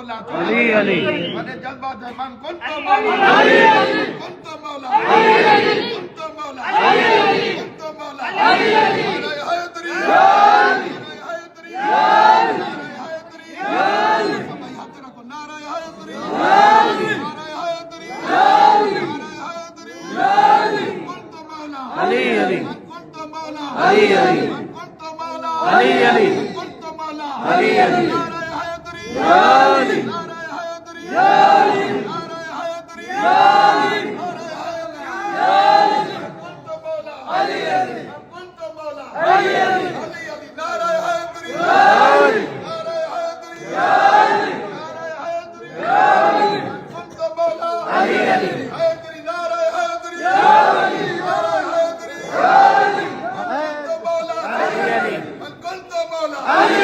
मौला अली अली मैंने जज्बा जमान कौन तो मौला अली अली कौन तो मौला अली अली कौन तो मौला अली अली कौन तो मौला अली अली नारे हैदरी नारे हैदरी नारे हैदरी सब हाथ रखो नारे हैदरी नारे हैदरी नारे हैदरी कौन तो मौला अली अली कौन तो मौला अली अली कौन तो मौला अली अली कौन तो मौला अली अली नारे हैदरी अली नारे हैदरी नारे हैदरी नारे हैदरी कौन तो मौला अली अली कौन तो मौला अली अली अली अली नारे हैदरी नारे हैदरी नारे हैदरी कौन तो मौला अली अली हैदरी नारे हैदरी नारे हैदरी कौन तो मौला अली अली कौन तो मौला अली